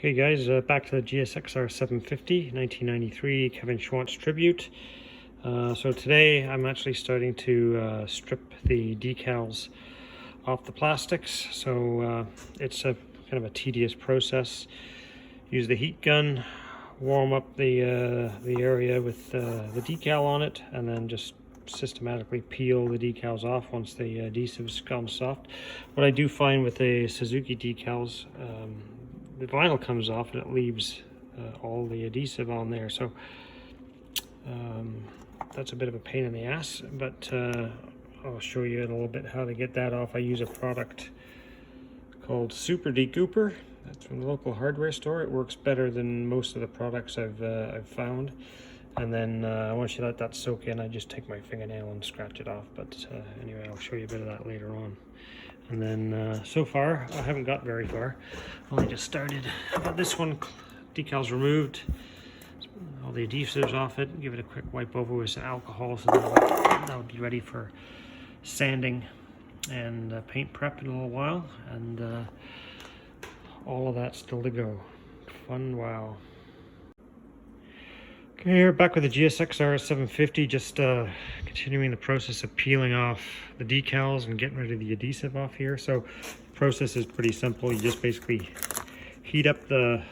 Okay guys, back to the GSX-R 750, 1993 Kevin Schwantz Tribute. So today I'm actually starting to strip the decals off the plastics. So it's a kind of a tedious process. Use the heat gun, warm up the area with the decal on it, and then just systematically peel the decals off once the adhesive's gone soft. What I do find with the Suzuki decals, the vinyl comes off and it leaves all the adhesive on there, so that's a bit of a pain in the ass, but I'll show you in a little bit how to get that off. I use a product called Super Decouper. That's from the local hardware store. It works better than most of the products I've found. And then once you let that soak in, I just take my fingernail and scratch it off. But anyway, I'll show you a bit of that later on. And then so far, I haven't got very far. Only just started. Got this one, decals removed, all the adhesives off it. Give it a quick wipe over with some alcohol, so that'll be ready for sanding and paint prep in a little while. And all of that still to go. Fun, wow. Okay, here back with the GSX-R 750, just continuing the process of peeling off the decals and getting rid of the adhesive off here. So the process is pretty simple. You just basically heat up the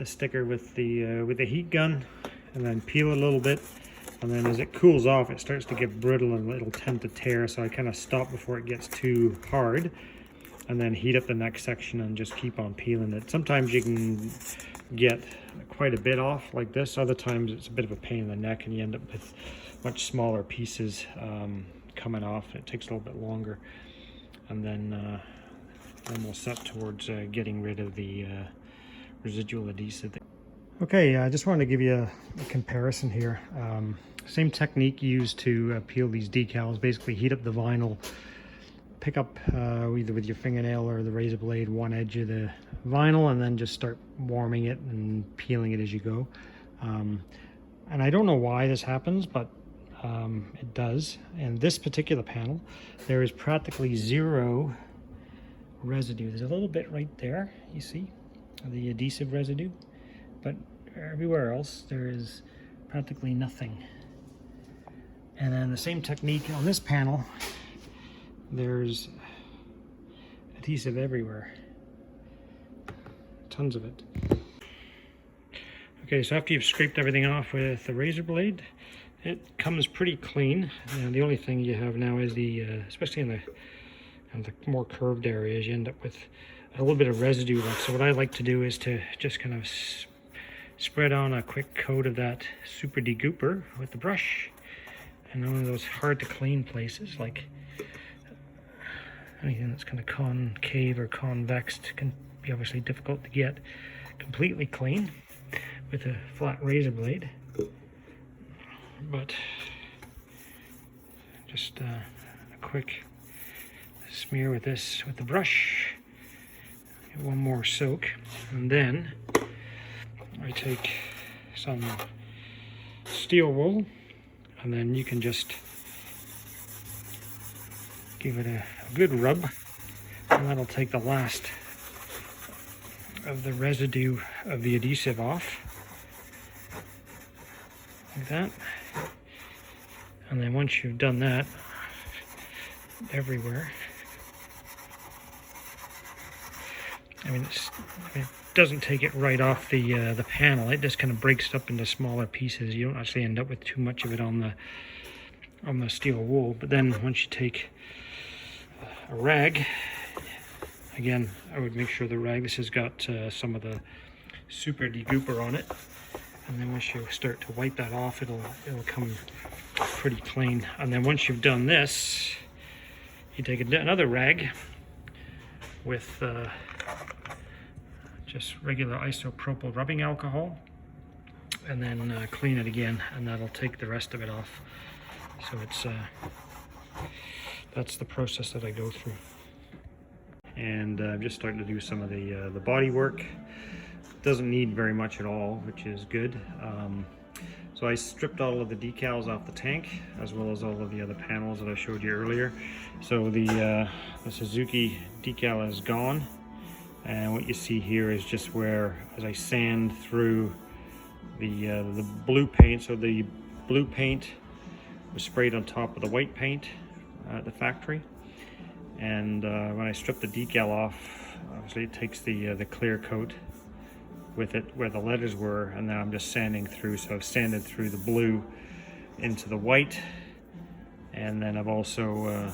sticker with the heat gun, and then peel it a little bit. And then as it cools off, it starts to get brittle and it'll tend to tear. So I kind of stop before it gets too hard, and then heat up the next section and just keep on peeling it. Sometimes you can get quite a bit off like this. Other times it's a bit of a pain in the neck and you end up with much smaller pieces coming off. It takes a little bit longer. And then we'll set towards getting rid of the residual adhesive. Okay, I just wanted to give you a comparison here. Same technique used to peel these decals. Basically heat up the vinyl, pick up either with your fingernail or the razor blade one edge of the vinyl, and then just start warming it and peeling it as you go. And I don't know why this happens, but it does. And this particular panel, there is practically zero residue. There's a little bit right there, you see, the adhesive residue, but everywhere else there is practically nothing. And then the same technique on this panel, there's adhesive everywhere, tons of it. Okay, so after you've scraped everything off with the razor blade, it comes pretty clean. And the only thing you have now is the, especially in the more curved areas, you end up with a little bit of residue left. So what I like to do is to just kind of spread on a quick coat of that Super Decouper with the brush, and one of those hard to clean places, like anything that's kind of concave or convex can be obviously difficult to get completely clean with a flat razor blade. But just a quick smear with this with the brush, get one more soak, and then I take some steel wool, and then you can just give it a good rub, and that'll take the last of the residue of the adhesive off, like that. And then once you've done that everywhere, I mean, it doesn't take it right off the panel. It just kind of breaks it up into smaller pieces. You don't actually end up with too much of it on the steel wool. But then once you take a rag, again, I would make sure the rag, this has got some of the Super Decouper on it, and then once you start to wipe that off, it'll come pretty clean. And then once you've done this, you take another rag with just regular isopropyl rubbing alcohol, and then clean it again, and that'll take the rest of it off. So it's that's the process that I go through. And I'm just starting to do some of the Bodywork. Doesn't need very much at all, which is good. So I stripped all of the decals off the tank, as well as all of the other panels that I showed you earlier. So the Suzuki decal is gone, And what you see here is just where, as I sand through the blue paint, so the blue paint was sprayed on top of the white paint at the factory. And when I strip the decal off, obviously it takes the clear coat with it where the letters were, and now I'm just sanding through. So I've sanded through the blue into the white, and then I've also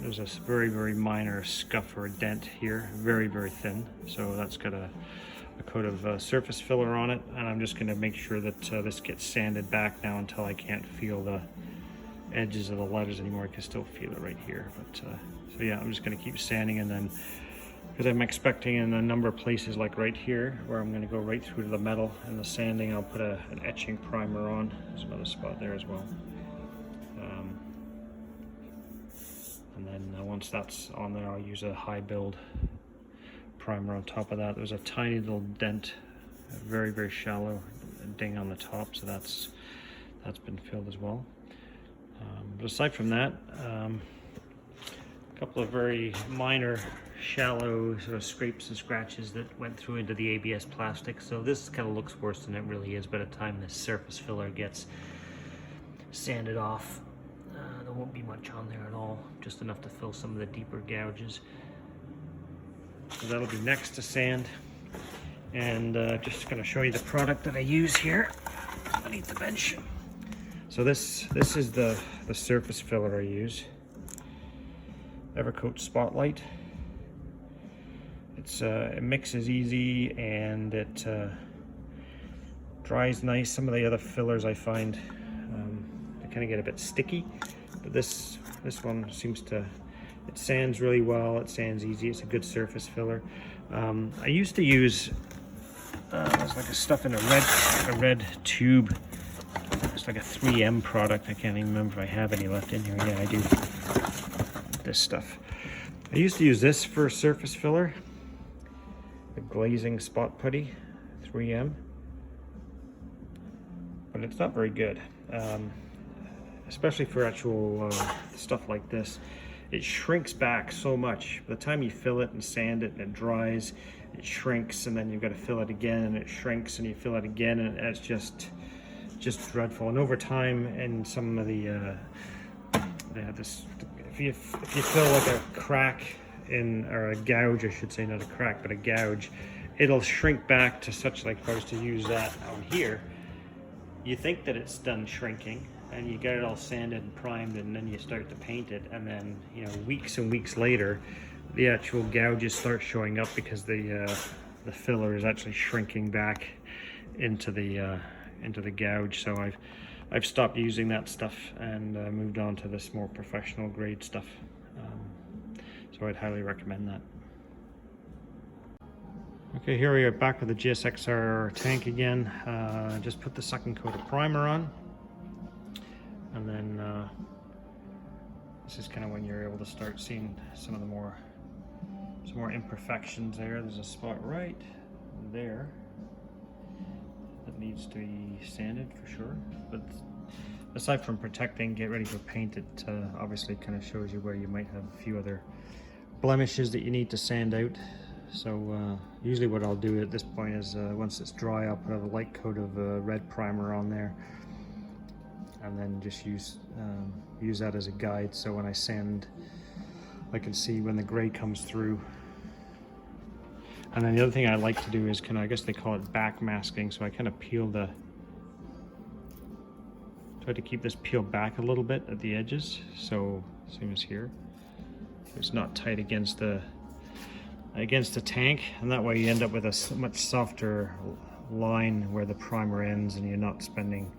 there's a very, very minor scuff or a dent here, very, very thin. So that's got a coat of surface filler on it, and I'm just going to make sure that this gets sanded back now until I can't feel the edges of the letters anymore. I can still feel it right here, but so yeah, I'm just going to keep sanding, and then because I'm expecting in a number of places like right here where I'm going to go right through to the metal and the sanding, I'll put an etching primer on. There's another spot there as well. And then once that's on there, I'll use a high build primer on top of that. There's a tiny little dent, a very, very shallow ding on the top, so that's been filled as well. But aside from that, a couple of very minor, shallow sort of scrapes and scratches that went through into the ABS plastic. So this kind of looks worse than it really is by the time this surface filler gets sanded off. There won't be much on there at all, just enough to fill some of the deeper gouges. So that'll be next to sand. And just going to show you the product that I use here underneath the bench. So this is the surface filler I use. Evercoat Spotlight. It mixes easy, and it dries nice. Some of the other fillers I find they kind of get a bit sticky, but this one seems to, it sands really well. It sands easy. It's a good surface filler. I used to use there's like a stuff in a red tube. It's like a 3M product. I can't even remember if I have any left in here. Yeah, I do. This stuff. I used to use this for surface filler. The glazing spot putty, 3M. But it's not very good. Especially for actual stuff like this. It shrinks back so much. By the time you fill it and sand it and it dries, it shrinks, and then you've got to fill it again, and it shrinks, and you fill it again, and it's just dreadful. And over time, in some of they have this, if you fill like a crack in, or a gouge, I should say, not a crack, but a gouge, it'll shrink back to such, like if I was to use that on here, you think that it's done shrinking, and you get it all sanded and primed, and then you start to paint it, and then, you know, weeks and weeks later, the actual gouges start showing up because the filler is actually shrinking back into the gouge. So I've stopped using that stuff and moved on to this more professional grade stuff. So I'd highly recommend that. Okay, here we are back with the GSX-R tank again. Just put the second coat of primer on, and then this is kind of when you're able to start seeing some more imperfections there. There's a spot right there that needs to be sanded for sure, but aside from protecting, get ready for paint, it obviously kind of shows you where you might have a few other blemishes that you need to sand out. So usually what I'll do at this point is once it's dry, I'll put a light coat of red primer on there, and then just use that as a guide, so when I sand, I can see when the gray comes through. And then the other thing I like to do is I guess they call it back masking, so I kind of try to keep this peeled back a little bit at the edges, so same as here. It's not tight against the tank, and that way you end up with a much softer line where the primer ends, and you're not spending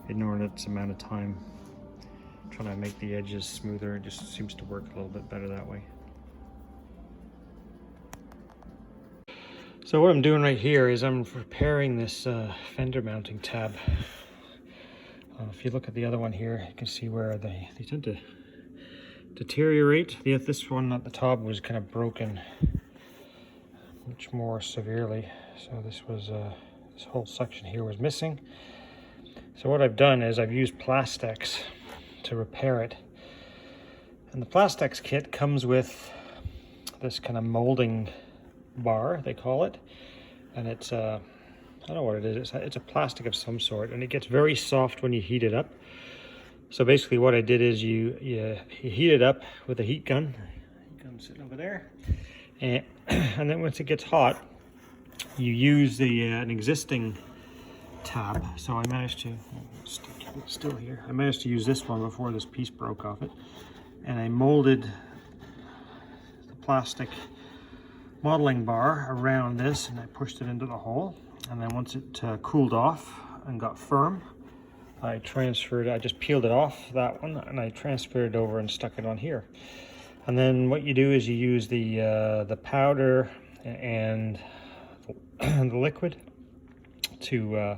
inordinate amount of time trying to make the edges smoother. It just seems to work a little bit better that way. So what I'm doing right here is I'm repairing this fender mounting tab. If you look at the other one here, you can see where they tend to deteriorate. This one at the top was kind of broken much more severely. So this whole section here was missing. So what I've done is I've used Plastex to repair it. And the Plastex kit comes with this kind of molding bar, they call it, and it's I don't know what it is. It's a plastic of some sort, and it gets very soft when you heat it up. So basically what I did is you heat it up with a heat gun. Heat gun sitting over there, and then once it gets hot, you use an existing tab. So I managed to stick it still here. I managed to use this one before this piece broke off it, and I molded the plastic modeling bar around this, and I pushed it into the hole. And then once it cooled off and got firm, I just peeled it off that one, and I transferred it over and stuck it on here. And then what you do is you use the powder and the liquid to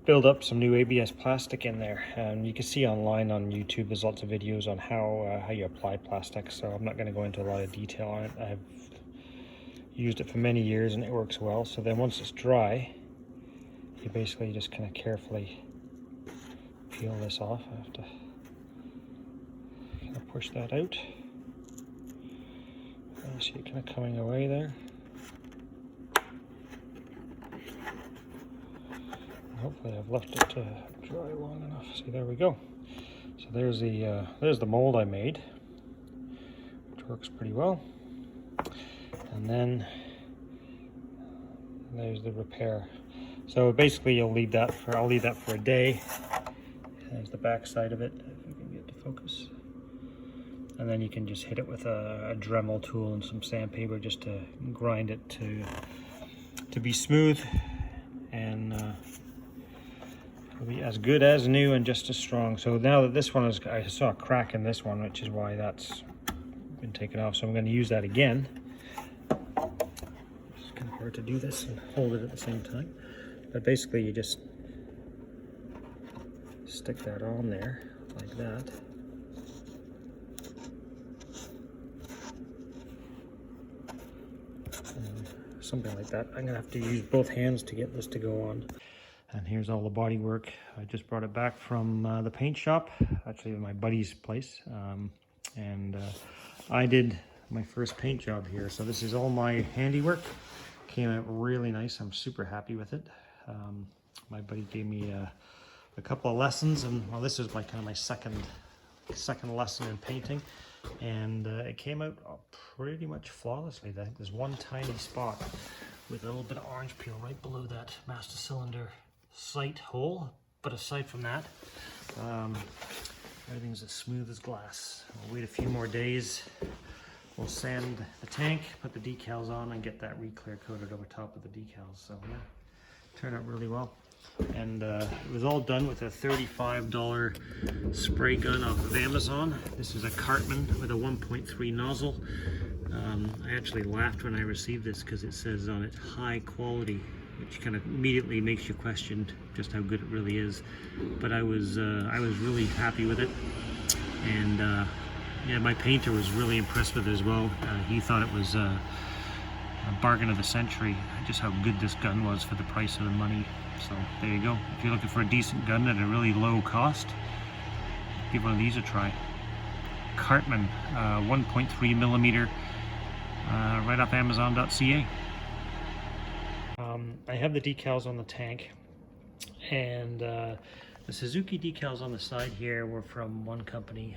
build up some new ABS plastic in there. And you can see online on YouTube there's lots of videos on how you apply plastic, so I'm not going to go into a lot of detail on it. I've used it for many years and it works well. So then once it's dry, you basically just kind of carefully peel this off. I have to kind of push that out. I see it kind of coming away there. Hopefully I've left it to dry long enough. See, there we go. So there's the mold I made, which works pretty well. And then there's the repair. So basically I'll leave that for a day. There's the back side of it, if we can get to focus. And then you can just hit it with a Dremel tool and some sandpaper just to grind it to be smooth, and it'll be as good as new and just as strong. So now that this one is, I saw a crack in this one, which is why that's been taken off. So I'm going to use that again. It's kind of hard to do this and hold it at the same time. But basically you just stick that on there like that. And something like that. I'm going to have to use both hands to get this to go on. And here's all the bodywork. I just brought it back from the paint shop, actually my buddy's place. I did my first paint job here. So this is all my handiwork. Came out really nice. I'm super happy with it. My buddy gave me a couple of lessons, and well, this is my second lesson in painting, and it came out pretty much flawlessly. There's one tiny spot with a little bit of orange peel right below that master cylinder sight hole, but aside from that, everything's as smooth as glass. We'll wait a few more days. We'll sand the tank, put the decals on, and get that re-clear coated over top of the decals. So yeah, turned out really well. And it was all done with a $35 spray gun off of Amazon. This is a Cartman with a 1.3 nozzle. I actually laughed when I received this because it says on it high quality, which kind of immediately makes you question just how good it really is. But I was really happy with it, and yeah, my painter was really impressed with it as well. He thought it was a bargain of the century, just how good this gun was for the price of the money. So there you go. If you're looking for a decent gun at a really low cost, give one of these a try. Cartman, 1.3 millimeter, right off Amazon.ca. I have the decals on the tank, and the Suzuki decals on the side here were from one company,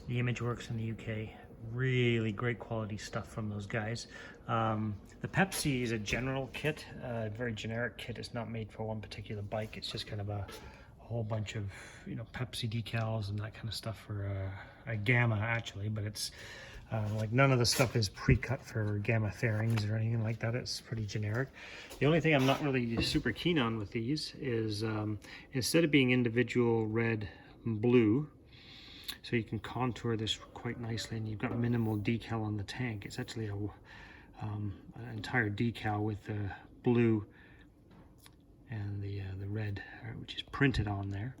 the Image Works in the UK. Really great quality stuff from those guys. The Pepsi is a general kit, a very generic kit. It's not made for one particular bike. It's just kind of a whole bunch of, you know, Pepsi decals and that kind of stuff for a Gamma actually, but it's like none of the stuff is pre-cut for Gamma fairings or anything like that. It's pretty generic. The only thing I'm not really super keen on with these is instead of being individual red and blue, so you can contour this quite nicely, and you've got minimal decal on the tank. It's actually an entire decal with the blue and the red, which is printed on there.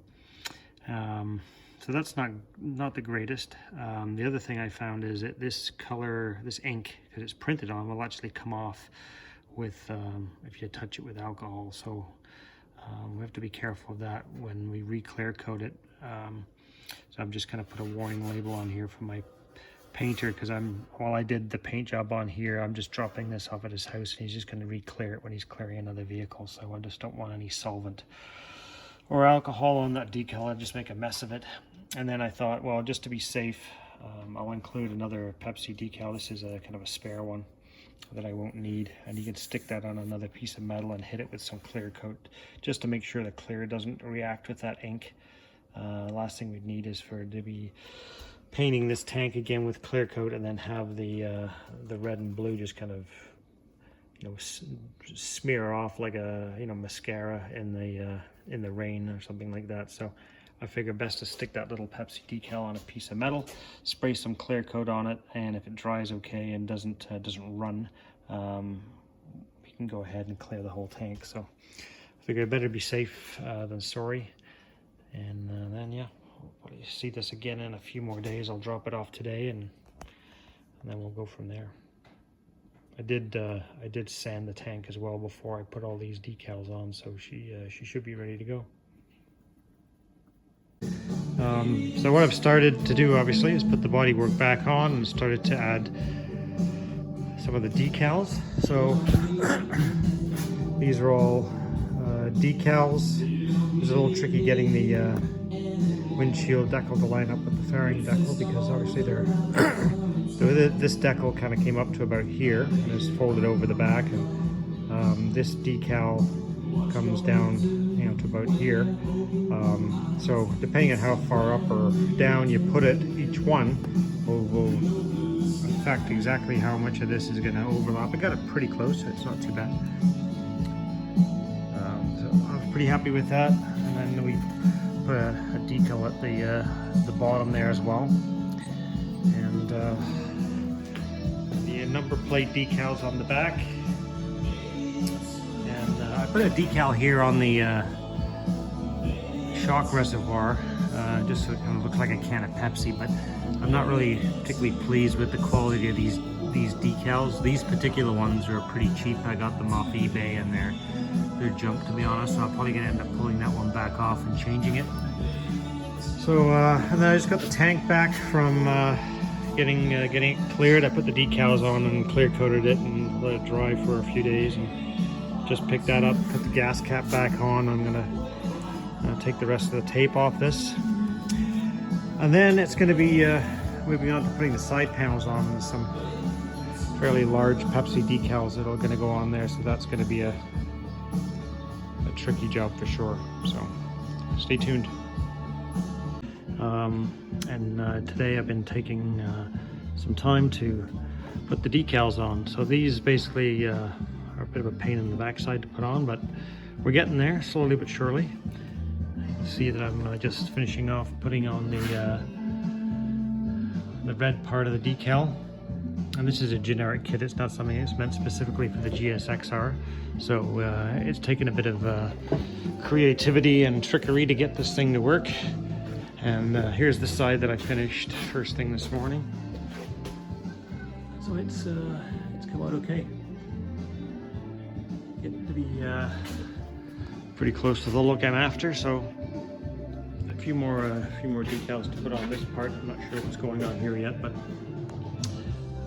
So that's not the greatest. The other thing I found is that this color, this ink, because it's printed on, will actually come off with if you touch it with alcohol. So we have to be careful of that when we re-clear coat it. So I'm just going to put a warning label on here for my painter, because while I did the paint job on here, I'm just dropping this off at his house, and he's just going to re-clear it when he's clearing another vehicle. So I just don't want any solvent or alcohol on that decal. I'd just make a mess of it. And then I thought, well, just to be safe, I'll include another Pepsi decal. This is a kind of a spare one that I won't need, and you can stick that on another piece of metal and hit it with some clear coat just to make sure the clear doesn't react with that ink. Last thing we'd need is for it to be painting this tank again with clear coat and then have the red and blue just kind of, you know, smear off like a, you know, mascara in the rain or something like that. So I figure best to stick that little Pepsi decal on a piece of metal, spray some clear coat on it, and if it dries okay and doesn't run, we can go ahead and clear the whole tank. So I figure I better be safe than sorry. And then yeah, we'll see this again in a few more days. I'll drop it off today, and then we'll go from there. I did sand the tank as well before I put all these decals on, so she should be ready to go. So what I've started to do, obviously, is put the bodywork back on and started to add some of the decals. So these are all decals. It's a little tricky getting the windshield decal to line up with the fairing decal, because obviously they're so this decal kind of came up to about here and is folded over the back, and this decal comes down, you know, to about here. So depending on how far up or down you put it, each one will affect exactly how much of this is going to overlap. I got it pretty close, so it's not too bad. So I was pretty happy with that. And then we put a decal at the bottom there as well, and the number plate decals on the back. And I put a decal here on the shock reservoir, just so it kind of looks like a can of Pepsi, but I'm not really particularly pleased with the quality of these decals. These particular ones are pretty cheap. I got them off eBay, and they're junk, to be honest, so I'm probably gonna end up pulling that one back off and changing it. So and then I just got the tank back from getting it cleared. I put the decals on and clear coated it and let it dry for a few days, and just picked that up, put the gas cap back on. I'm gonna take the rest of the tape off this, and then it's going to be moving on to putting the side panels on, and some fairly large Pepsi decals that are going to go on there. So that's going to be a tricky job for sure, so stay tuned. And today I've been taking some time to put the decals on. So these basically are a bit of a pain in the backside to put on, but we're getting there slowly but surely. You see that I'm just finishing off putting on the red part of the decal. And this is a generic kit. It's not something that's meant specifically for the GSX-R. So it's taken a bit of creativity and trickery to get this thing to work. And here's the side that I finished first thing this morning. So it's come out okay. Getting to be pretty close to the look I'm after. So a few more decals to put on this part. I'm not sure what's going on here yet, but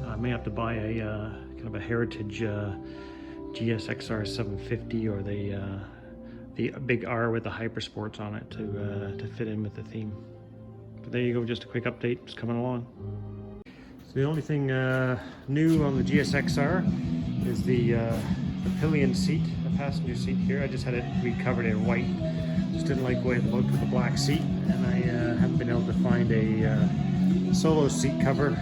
I may have to buy a kind of a heritage GSX-R 750, or the big R with the Hypersports on it to fit in with the theme. But there you go, just a quick update. It's coming along. So the only thing new on the GSX-R is the pillion seat, the passenger seat here. I just had it recovered in white. Just didn't like the way it looked with the black seat, and I haven't been able to find a solo seat cover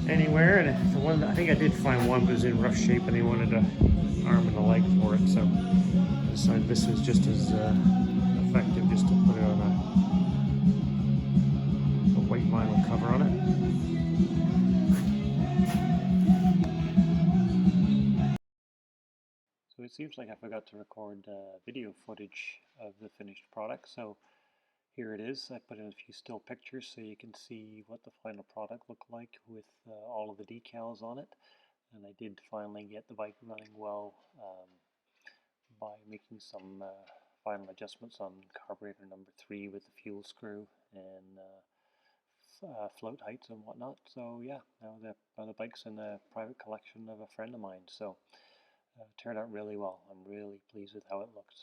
anywhere. And the one, I think I did find one, but it was in rough shape, and they wanted an arm and a leg for it. So I decided this was just as effective, just to put it on a white vinyl cover on it. So it seems like I forgot to record video footage of the finished product, so here it is. I put in a few still pictures so you can see what the final product looked like with all of the decals on it. And I did finally get the bike running well by making some final adjustments on carburetor number 3 with the fuel screw, and float heights and whatnot. So yeah, now the bike's in a private collection of a friend of mine. So it turned out really well. I'm really pleased with how it looked.